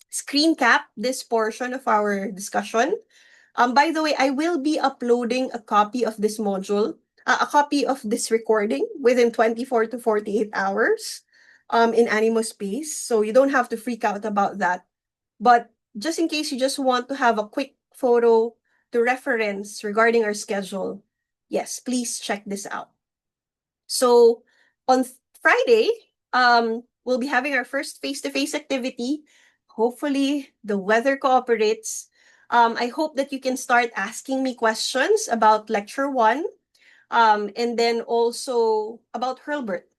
screen cap this portion of our discussion. By the way, I will be uploading a copy of this module, a copy of this recording within 24 to 48 hours in Animospace. So you don't have to freak out about that. But just in case you just want to have a quick photo to reference regarding our schedule, yes, please check this out. So on Friday, we'll be having our first face-to-face activity. Hopefully the weather cooperates. I hope that you can start asking me questions about Lecture 1, and then also about Hurlburt.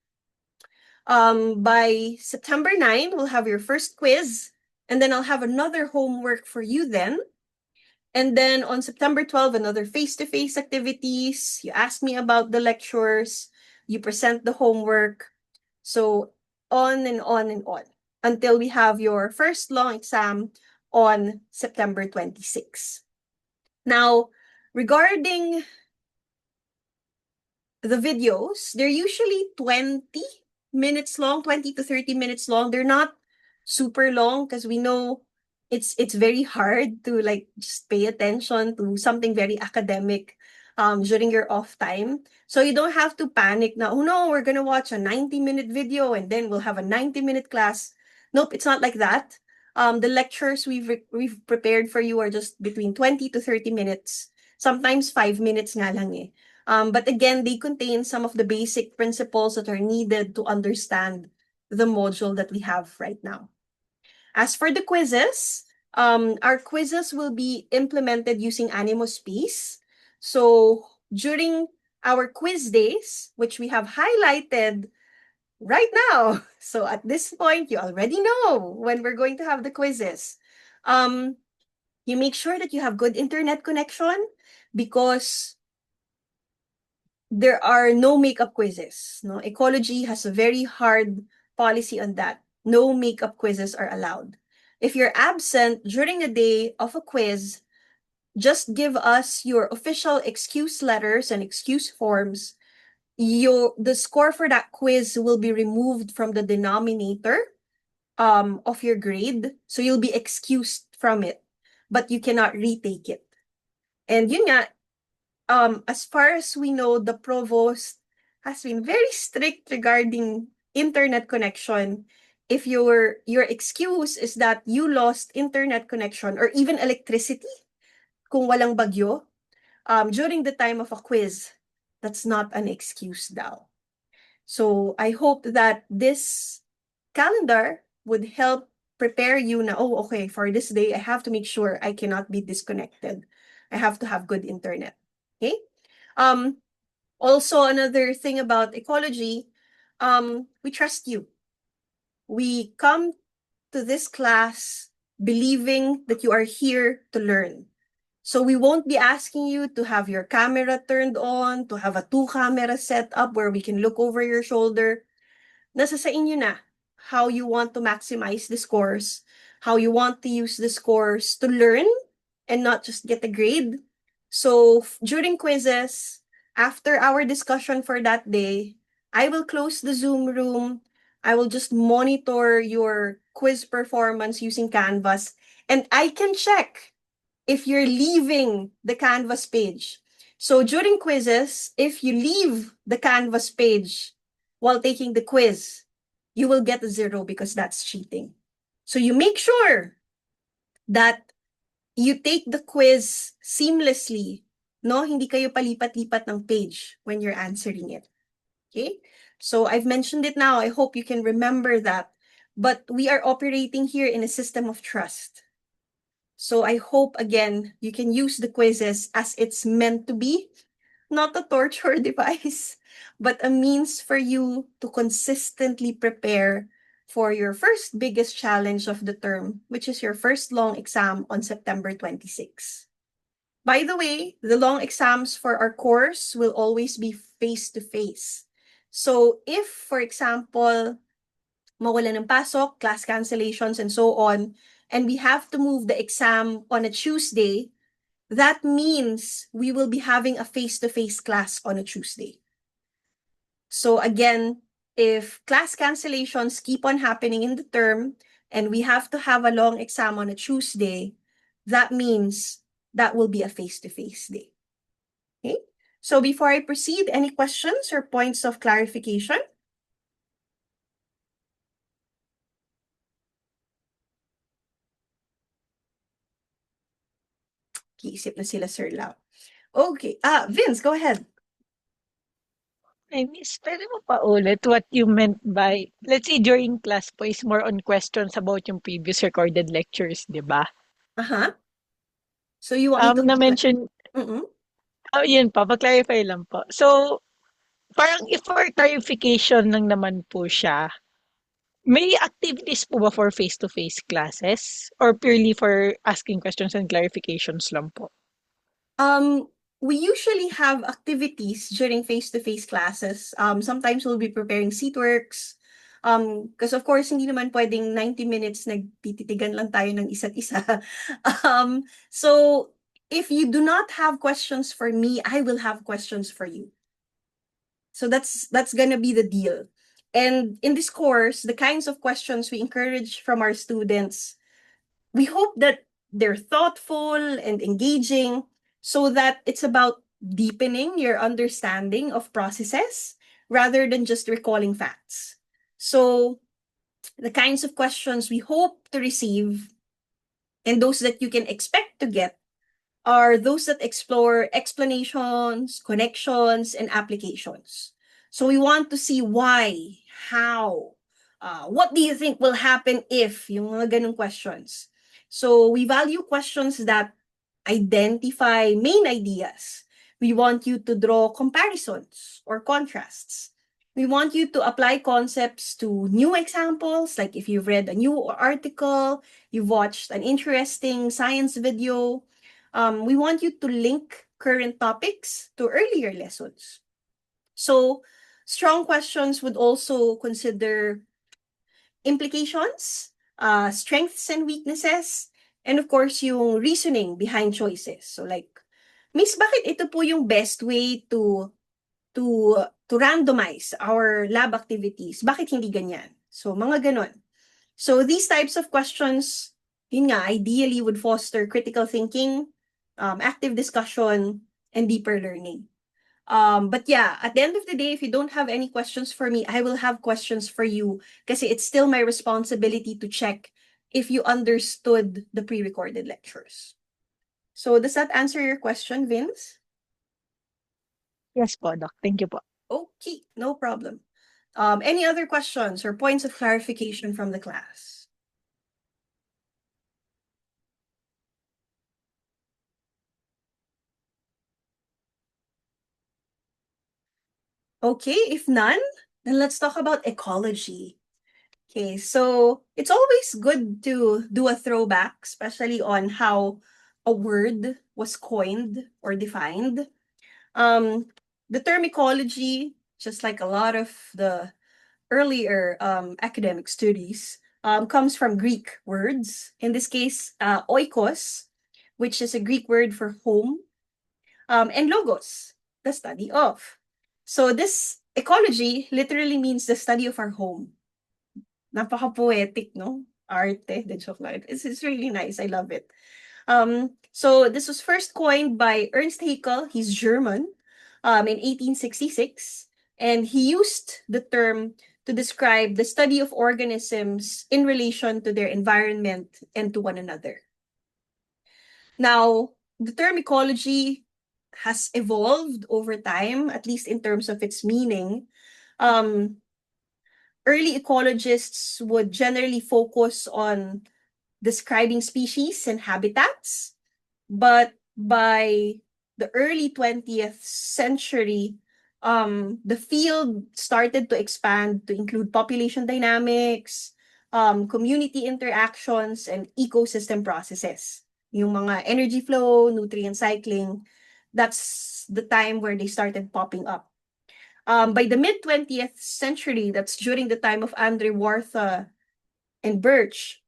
By September 9, we'll have your first quiz, and then I'll have another homework for you then. And then on September 12, another face-to-face activities. You ask me about the lectures, you present the homework. So on and on and on until we have your first long exam on September 26. Now, regarding the videos, they're usually 20 minutes long, 20 to 30 minutes long. They're not super long because we know it's very hard to like just pay attention to something very academic during your off time. So you don't have to panic now, oh no, we're gonna watch a 90-minute video and then we'll have a 90-minute class. Nope, it's not like that. The lectures we've prepared for you are just between 20 to 30 minutes. Sometimes 5 minutes nga lang eh. But again, they contain some of the basic principles that are needed to understand the module that we have right now. As for the quizzes, our quizzes will be implemented using Animospace. So during our quiz days, which we have highlighted right now, so at this point, you already know when we're going to have the quizzes. You make sure that you have good internet connection because there are no makeup quizzes. No, ecology has a very hard policy on that. No makeup quizzes are allowed. If you're absent during a day of a quiz, just give us your official excuse letters and excuse forms. the score for that quiz will be removed from the denominator of your grade. So you'll be excused from it, but you cannot retake it. And yun nga, as far as we know, the provost has been very strict regarding internet connection. If your excuse is that you lost internet connection or even electricity kung walang bagyo during the time of a quiz, that's not an excuse daw. So I hope that this calendar would help prepare you na, oh, okay, for this day, I have to make sure I cannot be disconnected. I have to have good internet. Okay? Also, another thing about ecology, we trust you. We come to this class believing that you are here to learn. So we won't be asking you to have your camera turned on, to have a 2-camera setup where we can look over your shoulder. Nasa sa inyo na how you want to maximize the scores, how you want to use the scores to learn and not just get a grade. So during quizzes, after our discussion for that day, I will close the Zoom room. I will just monitor your quiz performance using Canvas, and I can check if you're leaving the Canvas page. So during quizzes, if you leave the Canvas page while taking the quiz, you will get a 0 because that's cheating. So you make sure that you take the quiz seamlessly, no? Hindi kayo palipat-lipat ng page when you're answering it. Okay? So I've mentioned it now. I hope you can remember that. But we are operating here in a system of trust. So I hope, again, you can use the quizzes as it's meant to be, not a torture device, but a means for you to consistently prepare for your first biggest challenge of the term, which is your first long exam on September 26. By the way, the long exams for our course will always be face-to-face. So if, for example, mawala ng pasok, class cancellations, and so on, and we have to move the exam on a Tuesday, that means we will be having a face-to-face class on a Tuesday. So again, if class cancellations keep on happening in the term and we have to have a long exam on a Tuesday, that means that will be a face-to-face day. Okay? So before I proceed, any questions or points of clarification? Kiisip na sila, Sir Lau. Okay. Vince, go ahead. I miss, pwede mo pa ulit what you meant by, let's say during class po is more on questions about yung previous recorded lectures, di ba? Uh-huh. So you want me to... Na-mention, yun pa, pa-clarify lang po. So, parang if for clarification lang naman po siya, may activities po ba for face-to-face classes? Or purely for asking questions and clarifications lang po? We usually have activities during face-to-face classes. Sometimes we'll be preparing seatworks. Because of course, hindi naman pwedeng 90 minutes nagtititigan lang tayo ng isa't isa. So if you do not have questions for me, I will have questions for you. So that's gonna be the deal. And in this course, the kinds of questions we encourage from our students, we hope that they're thoughtful and engaging, so that it's about deepening your understanding of processes rather than just recalling facts. So the kinds of questions we hope to receive and those that you can expect to get are those that explore explanations, connections, and applications. So we want to see why, how, what do you think will happen if, yung mga ganung questions. So we value questions that identify main ideas. We want you to draw comparisons or contrasts. We want you to apply concepts to new examples, like if you've read a new article, you've watched an interesting science video. We want you to link current topics to earlier lessons. So strong questions would also consider implications, strengths and weaknesses, and of course, yung reasoning behind choices. So like, Miss, bakit ito po yung best way to to randomize our lab activities. Bakit hindi ganyan? So, mga ganon. So, these types of questions, yun nga, ideally would foster critical thinking, active discussion, and deeper learning. But yeah, at the end of the day, if you don't have any questions for me, I will have questions for you kasi it's still my responsibility to check if you understood the pre-recorded lectures. So does that answer your question, Vince? Yes po, Doc. Thank you po. Okay, no problem. Any other questions or points of clarification from the class? Okay, if none, then let's talk about ecology. Okay, so it's always good to do a throwback, especially on how a word was coined or defined. The term ecology, just like a lot of the earlier academic studies, comes from Greek words. In this case, oikos, which is a Greek word for home, and logos, the study of. So this ecology literally means the study of our home. Napaka-poetic, no? Arte, the joke like it's really nice. I love it. So this was first coined by Ernst Haeckel. He's German, in 1866, and he used the term to describe the study of organisms in relation to their environment and to one another. Now, the term ecology has evolved over time, at least in terms of its meaning. Early ecologists would generally focus on describing species and habitats, but by the early 20th century, the field started to expand to include population dynamics, community interactions, and ecosystem processes. Yung mga energy flow, nutrient cycling, that's the time where they started popping up. By the mid-20th century, that's during the time of Andre Wartha and Birch,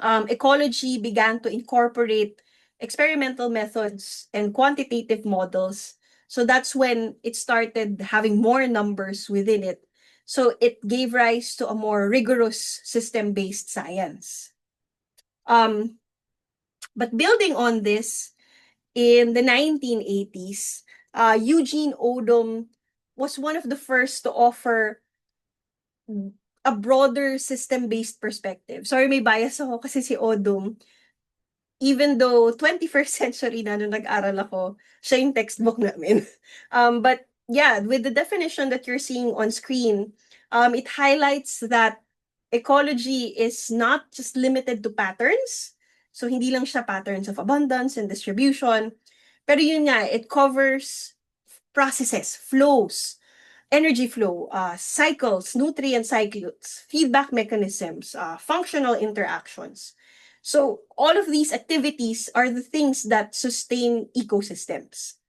ecology began to incorporate experimental methods and quantitative models. So that's when it started having more numbers within it. So it gave rise to a more rigorous system-based science. But building on this, in the 1980s, Eugene Odom was one of the first to offer a broader system-based perspective. Sorry, may bias ako kasi si Odom, even though 21st century na nung nag-aral ako, siya yung textbook namin. But yeah, with the definition that you're seeing on screen, it highlights that ecology is not just limited to patterns. So hindi lang siya patterns of abundance and distribution. Pero yun nga, it covers processes, flows, energy flow, cycles, nutrient cycles, feedback mechanisms, functional interactions. So all of these activities are the things that sustain ecosystems.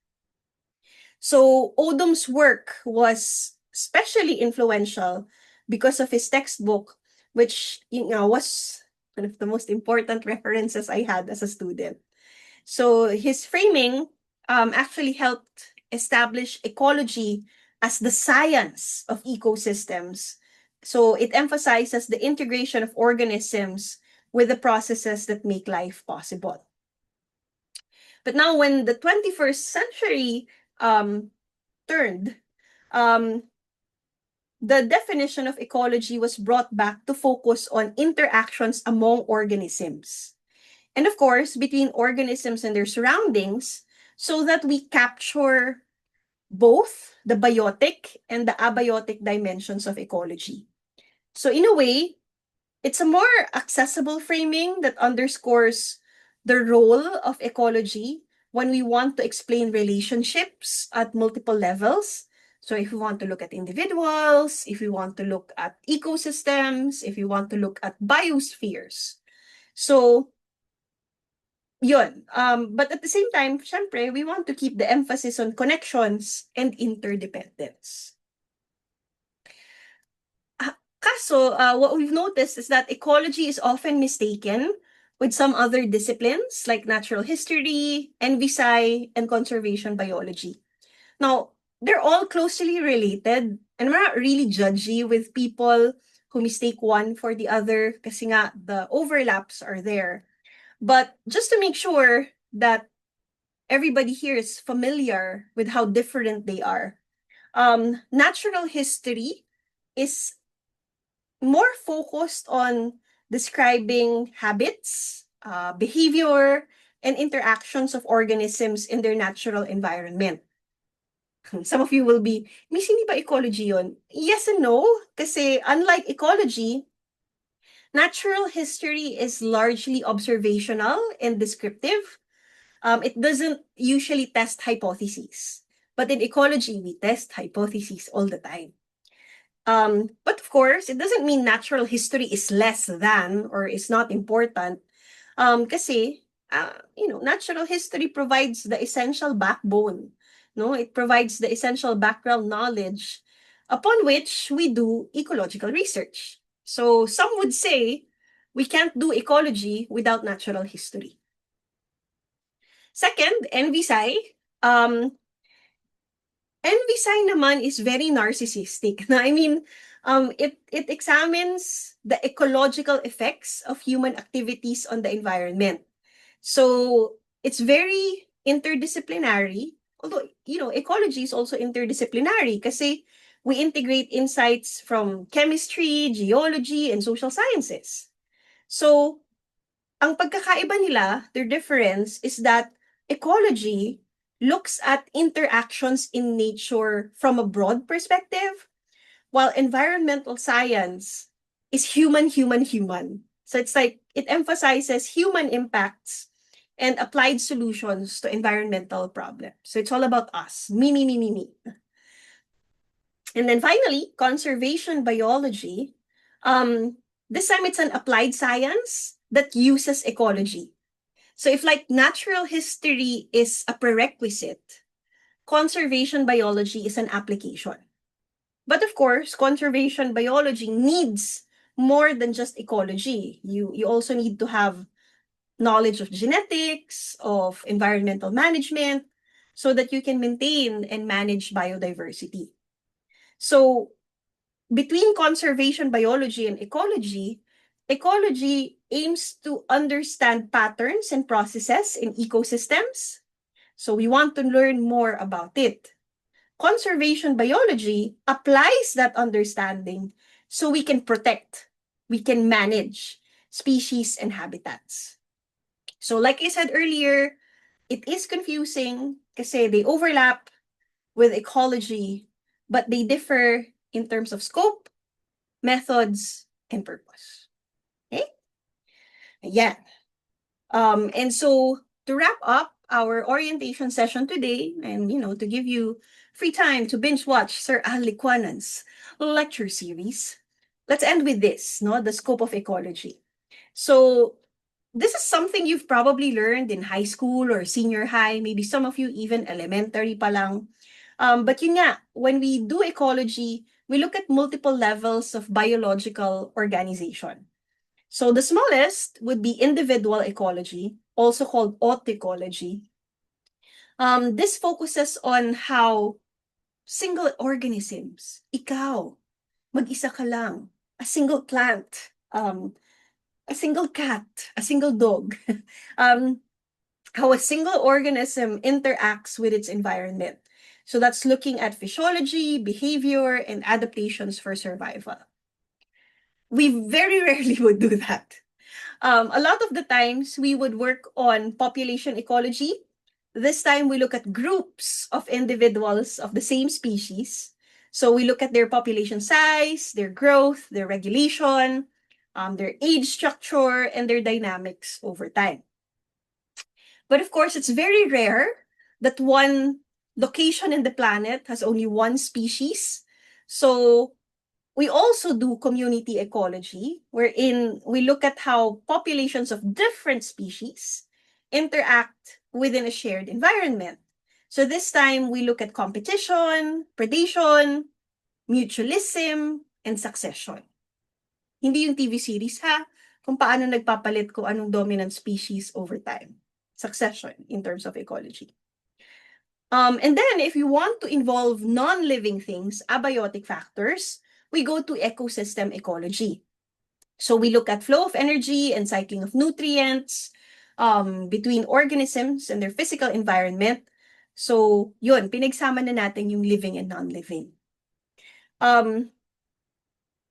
So Odom's work was especially influential because of his textbook, which was one of the most important references I had as a student. So his framing actually helped establish ecology as the science of ecosystems. So it emphasizes the integration of organisms with the processes that make life possible. But now when the 21st century turned, the definition of ecology was brought back to focus on interactions among organisms. And of course, between organisms and their surroundings, so that we capture both the biotic and the abiotic dimensions of ecology. So in a way, it's a more accessible framing that underscores the role of ecology when we want to explain relationships at multiple levels. So if we want to look at individuals, if we want to look at ecosystems, if we want to look at biospheres. So yun. But at the same time, syempre, we want to keep the emphasis on connections and interdependence. Kaso, what we've noticed is that ecology is often mistaken with some other disciplines like natural history, envisci, and conservation biology. Now, they're all closely related, and we're not really judgy with people who mistake one for the other kasi nga the overlaps are there. But just to make sure that everybody here is familiar with how different they are, natural history is more focused on describing habits, behavior, and interactions of organisms in their natural environment. Some of you will be, Miss, hindi ba ecology yun? Yes and no, kasi unlike ecology, natural history is largely observational and descriptive. It doesn't usually test hypotheses. But in ecology, we test hypotheses all the time. But of course, it doesn't mean natural history is less than or is not important. Kasi, natural history provides the essential backbone. No, it provides the essential background knowledge upon which we do ecological research. So some would say we can't do ecology without natural history. Second, NVSci. NVSci naman is very narcissistic. I mean, it examines the ecological effects of human activities on the environment. So it's very interdisciplinary. Although, ecology is also interdisciplinary kasi we integrate insights from chemistry, geology, and social sciences. So, ang pagkakaiba nila, their difference, is that ecology looks at interactions in nature from a broad perspective, while environmental science is human, human, human. So it's like it emphasizes human impacts and applied solutions to environmental problems. So it's all about us, me, me, me, me, me. And then finally, conservation biology. This time it's an applied science that uses ecology. So if like natural history is a prerequisite, conservation biology is an application. But of course, conservation biology needs more than just ecology. You also need to have knowledge of genetics, of environmental management, so that you can maintain and manage biodiversity. So between conservation biology and ecology, ecology aims to understand patterns and processes in ecosystems. So we want to learn more about it. Conservation biology applies that understanding so we can protect, we can manage species and habitats. So like I said earlier, it is confusing kasi they overlap with ecology, but they differ in terms of scope, methods, and purpose. Okay? Ayan. And so to wrap up our orientation session today, and to give you free time to binge watch Sir Al Liquanan's lecture series, let's end with this, the scope of ecology. So this is something you've probably learned in high school or senior high, maybe some of you even elementary pa lang. But yun nga, when we do ecology, we look at multiple levels of biological organization. So the smallest would be individual ecology, also called autoecology. This focuses on how single organisms, ikaw, mag-isa ka lang, a single plant, a single cat, a single dog, how a single organism interacts with its environment. So that's looking at physiology, behavior, and adaptations for survival. We very rarely would do that. A lot of the times we would work on population ecology. This time we look at groups of individuals of the same species. So we look at their population size, their growth, their regulation, their age structure, and their dynamics over time. But of course, it's very rare that one location in the planet has only one species. So we also do community ecology, wherein we look at how populations of different species interact within a shared environment. So this time, we look at competition, predation, mutualism, and succession. Hindi yung TV series, ha? Kung paano nagpapalit kung anong dominant species over time. Succession in terms of ecology. And then if you want to involve non-living things, abiotic factors, we go to ecosystem ecology. So we look at flow of energy and cycling of nutrients between organisms and their physical environment. So yun, pinagsama na natin yung living and non-living.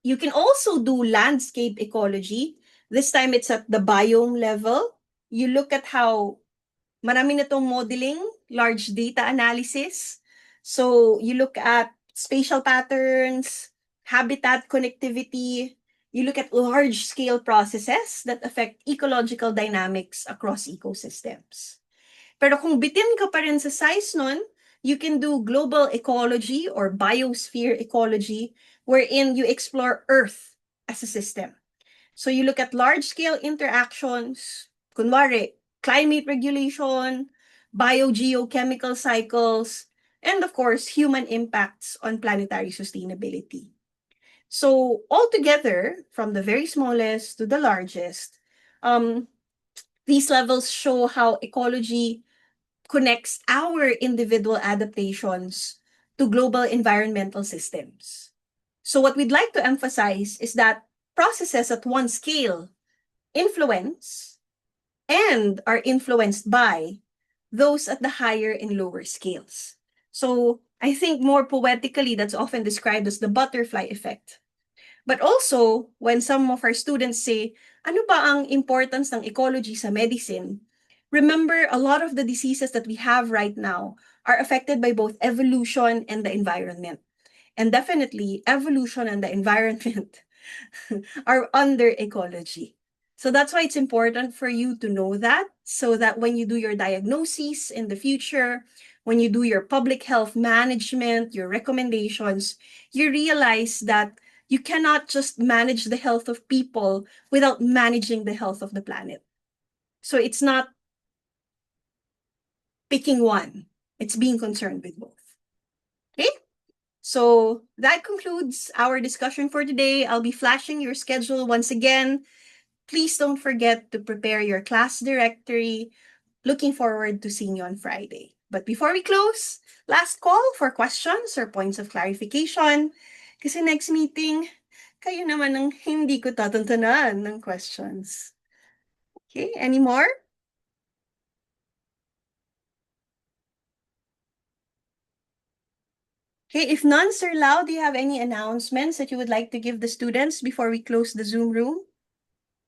You can also do landscape ecology. This time it's at the biome level. You look at how marami na tong modeling, large data analysis. So you look at spatial patterns, habitat connectivity. You look at large-scale processes that affect ecological dynamics across ecosystems. Pero kung bitin ka pa rin sa size nun, you can do global ecology or biosphere ecology, wherein you explore Earth as a system. So you look at large-scale interactions, kunwari, climate regulation, biogeochemical cycles, and of course, human impacts on planetary sustainability. So altogether, from the very smallest to the largest, these levels show how ecology connects our individual adaptations to global environmental systems. So what we'd like to emphasize is that processes at one scale influence and are influenced by those at the higher and lower scales. So I think more poetically, that's often described as the butterfly effect. But also, when some of our students say, ano ba ang importance ng ecology sa medicine? Remember, a lot of the diseases that we have right now are affected by both evolution and the environment. And definitely, evolution and the environment are under ecology. So that's why it's important for you to know that, so that when you do your diagnoses in the future, when you do your public health management, your recommendations, you realize that you cannot just manage the health of people without managing the health of the planet. So it's not picking one, it's being concerned with both. Okay? So that concludes our discussion for today. I'll be flashing your schedule once again. Please don't forget to prepare your class directory. Looking forward to seeing you on Friday. But before we close, last call for questions or points of clarification. Kasi next meeting, kayo naman ang hindi ko tatantanan ng questions. Okay, any more? Okay, if none, Sir Lau, do you have any announcements that you would like to give the students before we close the Zoom room?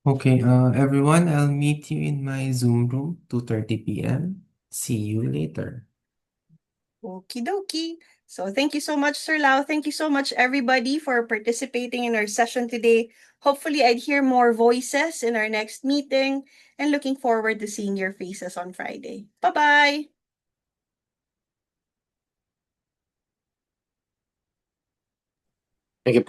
Okay, everyone, I'll meet you in my Zoom room, 2:30 p.m. See you later. Okie dokie. So thank you so much, Sir Lau. Thank you so much, everybody, for participating in our session today. Hopefully, I'd hear more voices in our next meeting, and looking forward to seeing your faces on Friday. Bye-bye. Thank you po.